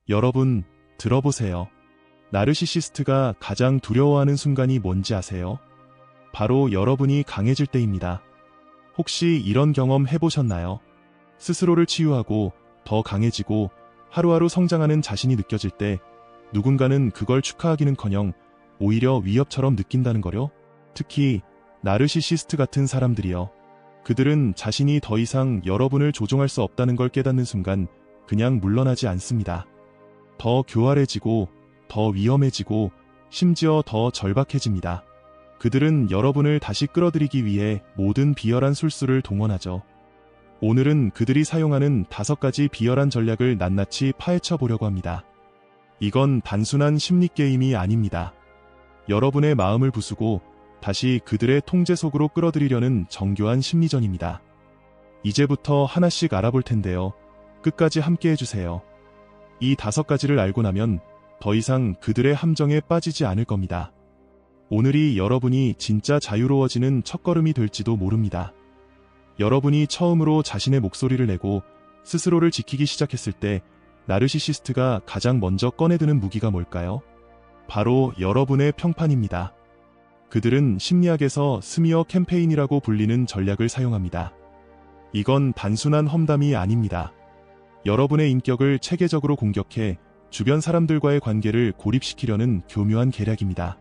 여러분, 들어보세요. 나르시시스트가 가장 두려워하는 순간이 뭔지 아세요? 바로 여러분이 강해질 때입니다. 혹시 이런 경험 해보셨나요? 스스로를 치유하고 더 강해지고 하루하루 성장하는 자신이 느껴질 때 누군가는 그걸 축하하기는커녕 오히려 위협처럼 느낀다는 거요? 특히 나르시시스트 같은 사람들이요. 그들은 자신이 더 이상 여러분을 조종할 수 없다는 걸 깨닫는 순간 그냥 물러나지 않습니다. 더 교활해지고 더 위험해지고 심지어 더 절박해집니다. 그들은 여러분을 다시 끌어들이기 위해 모든 비열한 술수를 동원하죠. 오늘은 그들이 사용하는 5가지 비열한 전략을 낱낱이 파헤쳐 보려고 합니다. 이건 단순한 심리게임이 아닙니다. 여러분의 마음을 부수고 다시 그들의 통제 속으로 끌어들이려는 정교한 심리전입니다. 이제부터 하나씩 알아볼 텐데요. 끝까지 함께 해주세요. 이 5가지를 알고 나면 더 이상 그들의 함정에 빠지지 않을 겁니다. 오늘이 여러분이 진짜 자유로워지는 첫걸음이 될지도 모릅니다. 여러분이 처음으로 자신의 목소리를 내고 스스로를 지키기 시작했을 때 나르시시스트가 가장 먼저 꺼내드는 무기가 뭘까요? 바로 여러분의 평판입니다. 그들은 심리학에서 스미어 캠페인이라고 불리는 전략을 사용합니다. 이건 단순한 험담이 아닙니다. 여러분의 인격을 체계적으로 공격해 주변 사람들과의 관계를 고립시키려는 교묘한 계략입니다.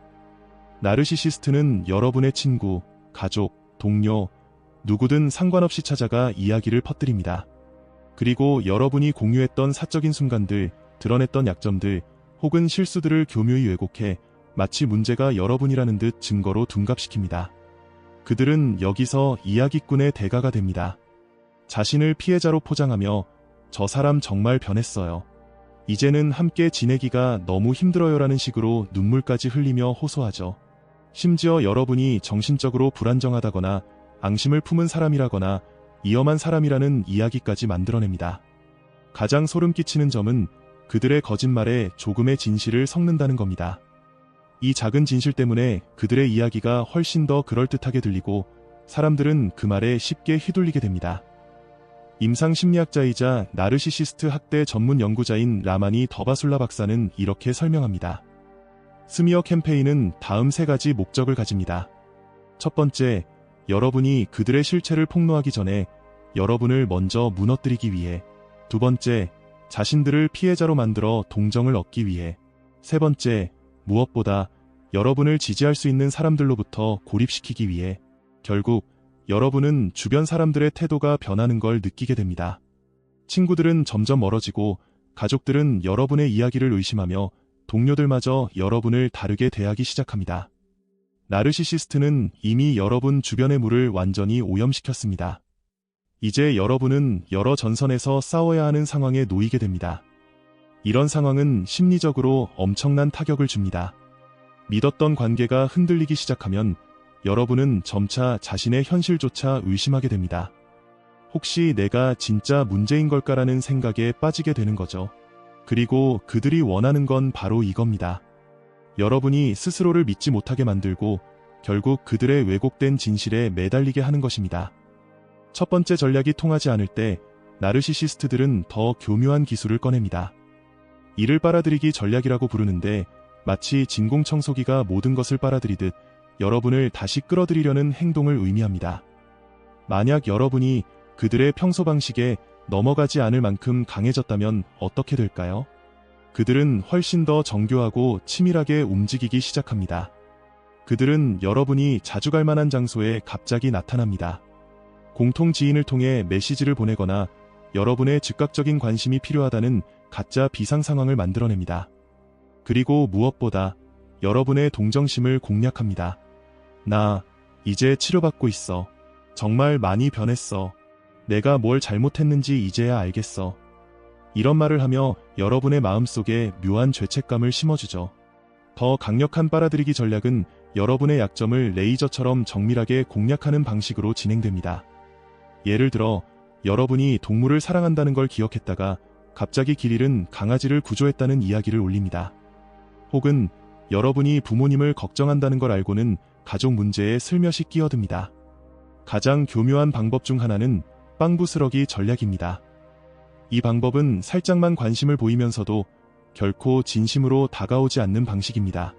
나르시시스트는 여러분의 친구, 가족, 동료, 누구든 상관없이 찾아가 이야기를 퍼뜨립니다. 그리고 여러분이 공유했던 사적인 순간들, 드러냈던 약점들, 혹은 실수들을 교묘히 왜곡해 마치 문제가 여러분이라는 듯 증거로 둔갑시킵니다. 그들은 여기서 이야기꾼의 대가가 됩니다. 자신을 피해자로 포장하며 저 사람 정말 변했어요. 이제는 함께 지내기가 너무 힘들어요라는 식으로 눈물까지 흘리며 호소하죠. 심지어 여러분이 정신적으로 불안정하다거나 앙심을 품은 사람이라거나 위험한 사람이라는 이야기까지 만들어냅니다. 가장 소름 끼치는 점은 그들의 거짓말에 조금의 진실을 섞는다는 겁니다. 이 작은 진실 때문에 그들의 이야기가 훨씬 더 그럴듯하게 들리고 사람들은 그 말에 쉽게 휘둘리게 됩니다. 임상심리학자이자 나르시시스트 학대 전문 연구자인 라마니 더바술라 박사는 이렇게 설명합니다. 스미어 캠페인은 다음 3가지 목적을 가집니다. 첫 번째, 여러분이 그들의 실체를 폭로하기 전에 여러분을 먼저 무너뜨리기 위해. 두 번째, 자신들을 피해자로 만들어 동정을 얻기 위해. 세 번째, 무엇보다 여러분을 지지할 수 있는 사람들로부터 고립시키기 위해. 결국 여러분은 주변 사람들의 태도가 변하는 걸 느끼게 됩니다. 친구들은 점점 멀어지고 가족들은 여러분의 이야기를 의심하며 동료들마저 여러분을 다르게 대하기 시작합니다. 나르시시스트는 이미 여러분 주변의 물을 완전히 오염시켰습니다. 이제 여러분은 여러 전선에서 싸워야 하는 상황에 놓이게 됩니다. 이런 상황은 심리적으로 엄청난 타격을 줍니다. 믿었던 관계가 흔들리기 시작하면 여러분은 점차 자신의 현실조차 의심하게 됩니다. 혹시 내가 진짜 문제인 걸까라는 생각에 빠지게 되는 거죠. 그리고 그들이 원하는 건 바로 이겁니다. 여러분이 스스로를 믿지 못하게 만들고 결국 그들의 왜곡된 진실에 매달리게 하는 것입니다. 첫 번째 전략이 통하지 않을 때 나르시시스트들은 더 교묘한 기술을 꺼냅니다. 이를 빨아들이기 전략이라고 부르는데 마치 진공청소기가 모든 것을 빨아들이듯 여러분을 다시 끌어들이려는 행동을 의미합니다. 만약 여러분이 그들의 평소 방식에 넘어가지 않을 만큼 강해졌다면 어떻게 될까요? 그들은 훨씬 더 정교하고 치밀하게 움직이기 시작합니다. 그들은 여러분이 자주 갈 만한 장소에 갑자기 나타납니다. 공통 지인을 통해 메시지를 보내거나 여러분의 즉각적인 관심이 필요하다는 가짜 비상 상황을 만들어냅니다. 그리고 무엇보다 여러분의 동정심을 공략합니다. 나 이제 치료받고 있어. 정말 많이 변했어. 내가 뭘 잘못했는지 이제야 알겠어. 이런 말을 하며 여러분의 마음속에 묘한 죄책감을 심어주죠. 더 강력한 빨아들이기 전략은 여러분의 약점을 레이저처럼 정밀하게 공략하는 방식으로 진행됩니다. 예를 들어 여러분이 동물을 사랑한다는 걸 기억했다가 갑자기 길 잃은 강아지를 구조했다는 이야기를 올립니다. 혹은 여러분이 부모님을 걱정한다는 걸 알고는 가족 문제에 슬며시 끼어듭니다. 가장 교묘한 방법 중 하나는 빵부스러기 전략입니다. 이 방법은 살짝만 관심을 보이면서도 결코 진심으로 다가오지 않는 방식입니다.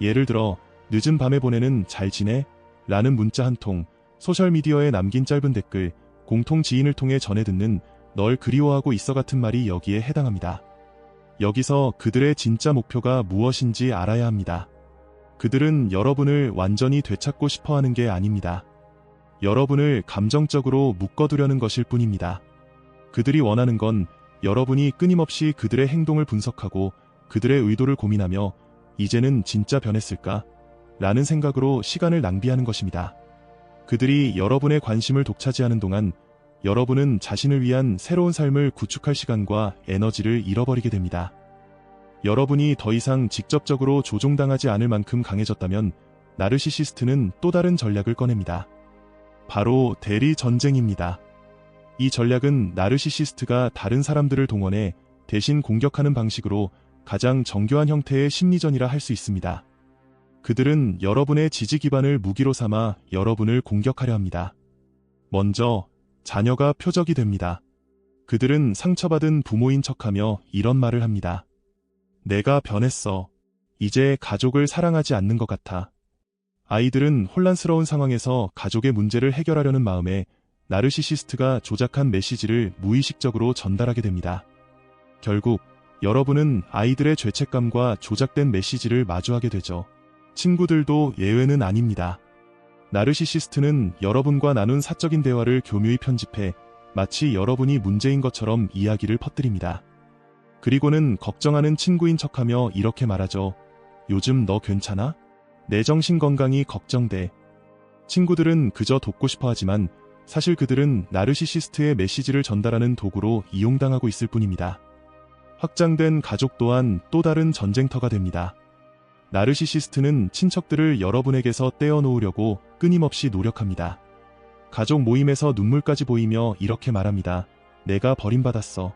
예를 들어 늦은 밤에 보내는 "잘 지내? 라는 문자 한 통, 소셜미디어에 남긴 짧은 댓글, 공통 지인을 통해 전해 듣는 "널 그리워하고 있어" 같은 말이 여기에 해당합니다. 여기서 그들의 진짜 목표가 무엇인지 알아야 합니다. 그들은 여러분을 완전히 되찾고 싶어하는 게 아닙니다. 여러분을 감정적으로 묶어두려는 것일 뿐입니다. 그들이 원하는 건 여러분이 끊임없이 그들의 행동을 분석하고 그들의 의도를 고민하며 "이제는 진짜 변했을까? 라는 생각으로 시간을 낭비하는 것입니다. 그들이 여러분의 관심을 독차지하는 동안 여러분은 자신을 위한 새로운 삶을 구축할 시간과 에너지를 잃어버리게 됩니다. 여러분이 더 이상 직접적으로 조종당하지 않을 만큼 강해졌다면 나르시시스트는 또 다른 전략을 꺼냅니다. 바로 대리 전쟁입니다. 이 전략은 나르시시스트가 다른 사람들을 동원해 대신 공격하는 방식으로 가장 정교한 형태의 심리전이라 할 수 있습니다. 그들은 여러분의 지지 기반을 무기로 삼아 여러분을 공격하려 합니다. 먼저 자녀가 표적이 됩니다. 그들은 상처받은 부모인 척하며 이런 말을 합니다. "내가 변했어. 이제 가족을 사랑하지 않는 것 같아." 아이들은 혼란스러운 상황에서 가족의 문제를 해결하려는 마음에 나르시시스트가 조작한 메시지를 무의식적으로 전달하게 됩니다. 결국 여러분은 아이들의 죄책감과 조작된 메시지를 마주하게 되죠. 친구들도 예외는 아닙니다. 나르시시스트는 여러분과 나눈 사적인 대화를 교묘히 편집해 마치 여러분이 문제인 것처럼 이야기를 퍼뜨립니다. 그리고는 걱정하는 친구인 척하며 이렇게 말하죠. "요즘 너 괜찮아? 내 정신 건강이 걱정돼." 친구들은 그저 돕고 싶어 하지만 사실 그들은 나르시시스트의 메시지를 전달하는 도구로 이용당하고 있을 뿐입니다. 확장된 가족 또한 또 다른 전쟁터가 됩니다. 나르시시스트는 친척들을 여러분에게서 떼어놓으려고 끊임없이 노력합니다. 가족 모임에서 눈물까지 보이며 이렇게 말합니다. "내가 버림받았어."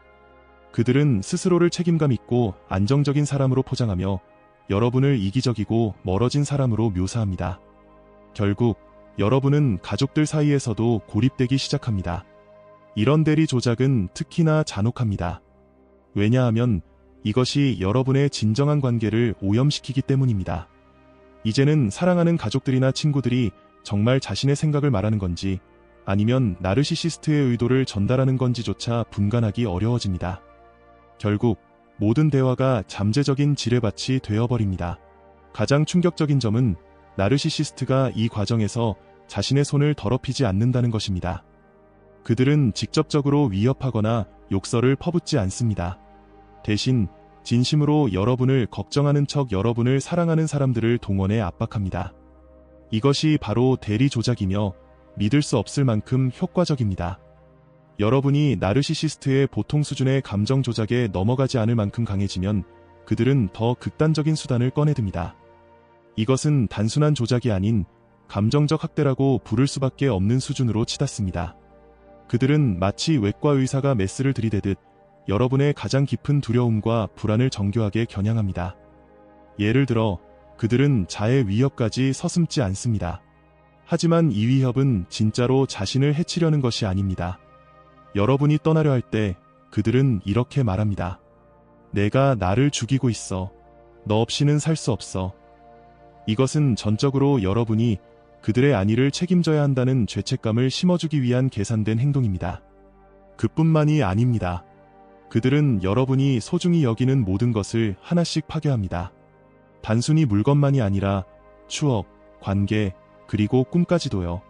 그들은 스스로를 책임감 있고 안정적인 사람으로 포장하며 여러분을 이기적이고 멀어진 사람으로 묘사합니다. 결국 여러분은 가족들 사이에서도 고립되기 시작합니다. 이런 대리 조작은 특히나 잔혹합니다. 왜냐하면 이것이 여러분의 진정한 관계를 오염시키기 때문입니다. 이제는 사랑하는 가족들이나 친구들이 정말 자신의 생각을 말하는 건지 아니면 나르시시스트의 의도를 전달하는 건지조차 분간하기 어려워집니다. 결국 모든 대화가 잠재적인 지뢰밭이 되어버립니다. 가장 충격적인 점은 나르시시스트가 이 과정에서 자신의 손을 더럽히지 않는다는 것입니다. 그들은 직접적으로 위협하거나 욕설을 퍼붓지 않습니다. 대신 진심으로 여러분을 걱정하는 척 여러분을 사랑하는 사람들을 동원해 압박합니다. 이것이 바로 대리 조작이며 믿을 수 없을 만큼 효과적입니다. 여러분이 나르시시스트의 보통 수준의 감정 조작에 넘어가지 않을 만큼 강해지면 그들은 더 극단적인 수단을 꺼내듭니다. 이것은 단순한 조작이 아닌 감정적 학대라고 부를 수밖에 없는 수준으로 치닫습니다. 그들은 마치 외과 의사가 메스를 들이대듯 여러분의 가장 깊은 두려움과 불안을 정교하게 겨냥합니다. 예를 들어 그들은 자해 위협까지 서슴지 않습니다. 하지만 이 위협은 진짜로 자신을 해치려는 것이 아닙니다. 여러분이 떠나려 할 때 그들은 이렇게 말합니다. "내가 나를 죽이고 있어. 너 없이는 살 수 없어." 이것은 전적으로 여러분이 그들의 안위를 책임져야 한다는 죄책감을 심어주기 위한 계산된 행동입니다. 그뿐만이 아닙니다. 그들은 여러분이 소중히 여기는 모든 것을 하나씩 파괴합니다. 단순히 물건만이 아니라 추억, 관계, 그리고 꿈까지도요.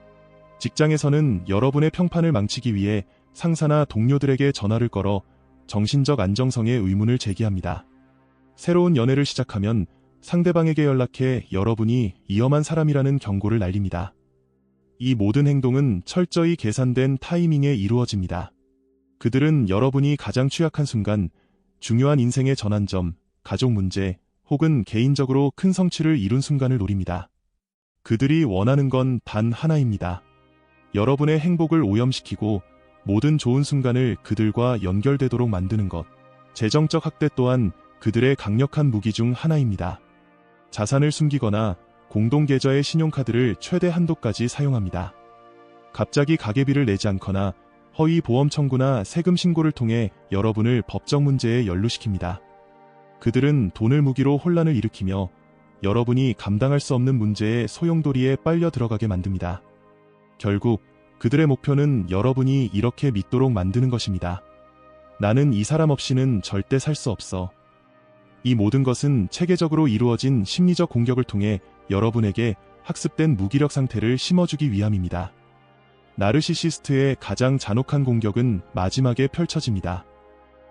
직장에서는 여러분의 평판을 망치기 위해 상사나 동료들에게 전화를 걸어 정신적 안정성에 의문을 제기합니다. 새로운 연애를 시작하면 상대방에게 연락해 여러분이 위험한 사람이라는 경고를 날립니다. 이 모든 행동은 철저히 계산된 타이밍에 이루어집니다. 그들은 여러분이 가장 취약한 순간, 중요한 인생의 전환점, 가족 문제, 혹은 개인적으로 큰 성취를 이룬 순간을 노립니다. 그들이 원하는 건 단 하나입니다. 여러분의 행복을 오염시키고 모든 좋은 순간을 그들과 연결되도록 만드는 것. 재정적 학대 또한 그들의 강력한 무기 중 하나입니다. 자산을 숨기거나 공동계좌의 신용카드를 최대 한도까지 사용합니다. 갑자기 가계비를 내지 않거나 허위 보험 청구나 세금 신고를 통해 여러분을 법적 문제에 연루시킵니다. 그들은 돈을 무기로 혼란을 일으키며 여러분이 감당할 수 없는 문제에 소용돌이에 빨려 들어가게 만듭니다. 결국 그들의 목표는 여러분이 이렇게 믿도록 만드는 것입니다. 나는 이 사람 없이는 절대 살 수 없어. 이 모든 것은 체계적으로 이루어진 심리적 공격을 통해 여러분에게 학습된 무기력 상태를 심어주기 위함입니다. 나르시시스트의 가장 잔혹한 공격은 마지막에 펼쳐집니다.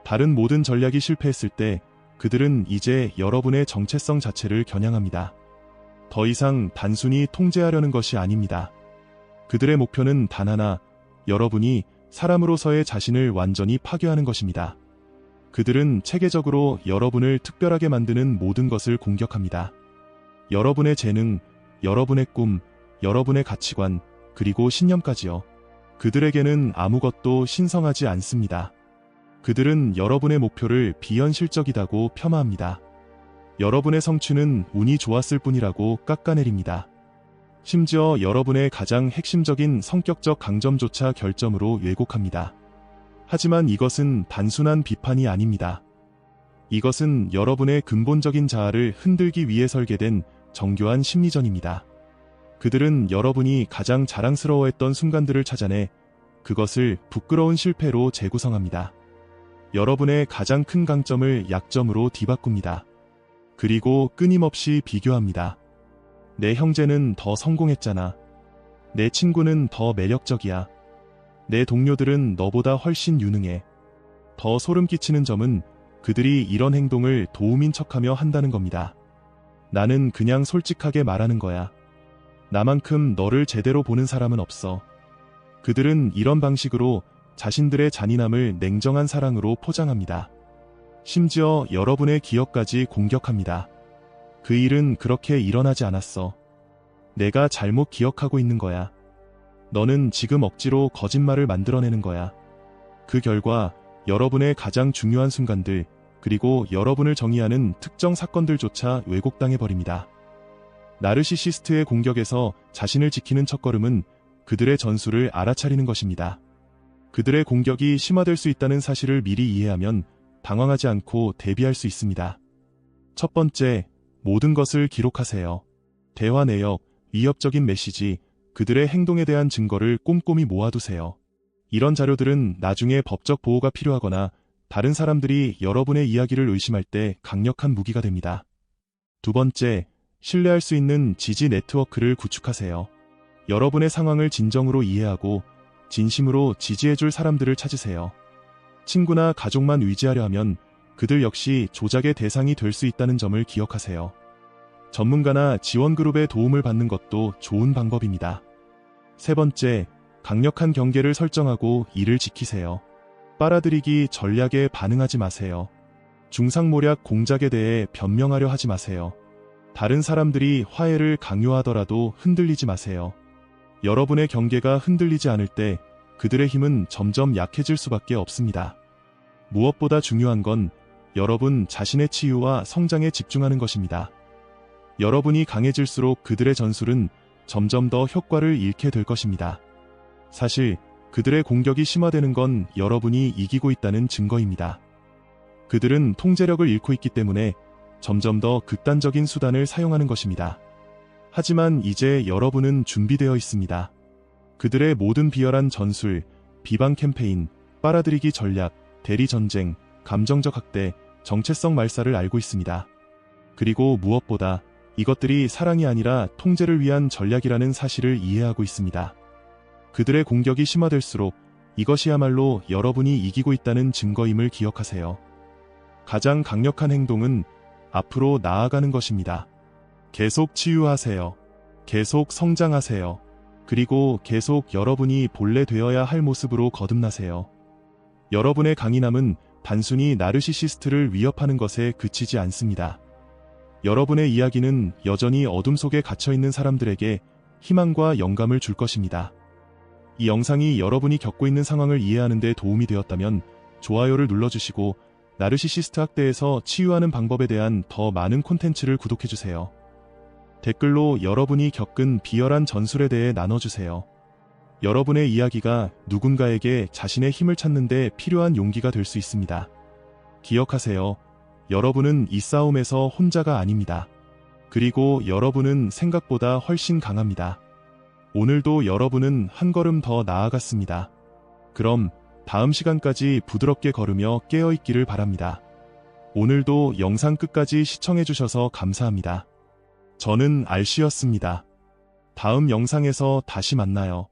다른 모든 전략이 실패했을 때 그들은 이제 여러분의 정체성 자체를 겨냥합니다. 더 이상 단순히 통제하려는 것이 아닙니다. 그들의 목표는 단 하나, 여러분이 사람으로서의 자신을 완전히 파괴하는 것입니다. 그들은 체계적으로 여러분을 특별하게 만드는 모든 것을 공격합니다. 여러분의 재능, 여러분의 꿈, 여러분의 가치관, 그리고 신념까지요. 그들에게는 아무것도 신성하지 않습니다. 그들은 여러분의 목표를 비현실적이다고 폄하합니다. 여러분의 성취는 운이 좋았을 뿐이라고 깎아내립니다. 심지어 여러분의 가장 핵심적인 성격적 강점조차 결점으로 왜곡합니다. 하지만 이것은 단순한 비판이 아닙니다. 이것은 여러분의 근본적인 자아를 흔들기 위해 설계된 정교한 심리전입니다. 그들은 여러분이 가장 자랑스러워했던 순간들을 찾아내 그것을 부끄러운 실패로 재구성합니다. 여러분의 가장 큰 강점을 약점으로 뒤바꿉니다. 그리고 끊임없이 비교합니다. 내 형제는 더 성공했잖아. 내 친구는 더 매력적이야. 내 동료들은 너보다 훨씬 유능해. 더 소름 끼치는 점은 그들이 이런 행동을 도움인 척하며 한다는 겁니다. 나는 그냥 솔직하게 말하는 거야. 나만큼 너를 제대로 보는 사람은 없어. 그들은 이런 방식으로 자신들의 잔인함을 냉정한 사랑으로 포장합니다. 심지어 여러분의 기억까지 공격합니다. 그 일은 그렇게 일어나지 않았어. 내가 잘못 기억하고 있는 거야. 너는 지금 억지로 거짓말을 만들어내는 거야. 그 결과 여러분의 가장 중요한 순간들, 그리고 여러분을 정의하는 특정 사건들조차 왜곡당해버립니다. 나르시시스트의 공격에서 자신을 지키는 첫걸음은 그들의 전술을 알아차리는 것입니다. 그들의 공격이 심화될 수 있다는 사실을 미리 이해하면 당황하지 않고 대비할 수 있습니다. 첫 번째, 모든 것을 기록하세요. 대화 내역, 위협적인 메시지, 그들의 행동에 대한 증거를 꼼꼼히 모아두세요. 이런 자료들은 나중에 법적 보호가 필요하거나 다른 사람들이 여러분의 이야기를 의심할 때 강력한 무기가 됩니다. 두 번째, 신뢰할 수 있는 지지 네트워크를 구축하세요. 여러분의 상황을 진정으로 이해하고 진심으로 지지해줄 사람들을 찾으세요. 친구나 가족만 의지하려 하면 그들 역시 조작의 대상이 될 수 있다는 점을 기억하세요. 전문가나 지원그룹의 도움을 받는 것도 좋은 방법입니다. 세 번째, 강력한 경계를 설정하고 이를 지키세요. 빨아들이기 전략에 반응하지 마세요. 중상모략 공작에 대해 변명하려 하지 마세요. 다른 사람들이 화해를 강요하더라도 흔들리지 마세요. 여러분의 경계가 흔들리지 않을 때 그들의 힘은 점점 약해질 수밖에 없습니다. 무엇보다 중요한 건 여러분 자신의 치유와 성장에 집중하는 것입니다. 여러분이 강해질수록 그들의 전술은 점점 더 효과를 잃게 될 것입니다. 사실 그들의 공격이 심화되는 건 여러분이 이기고 있다는 증거입니다. 그들은 통제력을 잃고 있기 때문에 점점 더 극단적인 수단을 사용하는 것입니다. 하지만 이제 여러분은 준비되어 있습니다. 그들의 모든 비열한 전술, 비방 캠페인, 빨아들이기 전략, 대리 전쟁, 감정적 학대, 정체성 말살을 알고 있습니다. 그리고 무엇보다 이것들이 사랑이 아니라 통제를 위한 전략이라는 사실을 이해하고 있습니다. 그들의 공격이 심화될수록 이것이야말로 여러분이 이기고 있다는 증거임을 기억하세요. 가장 강력한 행동은 앞으로 나아가는 것입니다. 계속 치유하세요. 계속 성장하세요. 그리고 계속 여러분이 본래 되어야 할 모습으로 거듭나세요. 여러분의 강인함은 단순히 나르시시스트를 위협하는 것에 그치지 않습니다. 여러분의 이야기는 여전히 어둠 속에 갇혀있는 사람들에게 희망과 영감을 줄 것입니다. 이 영상이 여러분이 겪고 있는 상황을 이해하는 데 도움이 되었다면 좋아요를 눌러주시고 나르시시스트 학대에서 치유하는 방법에 대한 더 많은 콘텐츠를 구독해주세요. 댓글로 여러분이 겪은 비열한 전술에 대해 나눠주세요. 여러분의 이야기가 누군가에게 자신의 힘을 찾는 데 필요한 용기가 될 수 있습니다. 기억하세요. 여러분은 이 싸움에서 혼자가 아닙니다. 그리고 여러분은 생각보다 훨씬 강합니다. 오늘도 여러분은 한 걸음 더 나아갔습니다. 그럼 다음 시간까지 부드럽게 걸으며 깨어있기를 바랍니다. 오늘도 영상 끝까지 시청해주셔서 감사합니다. 저는 알씨였습니다. 다음 영상에서 다시 만나요.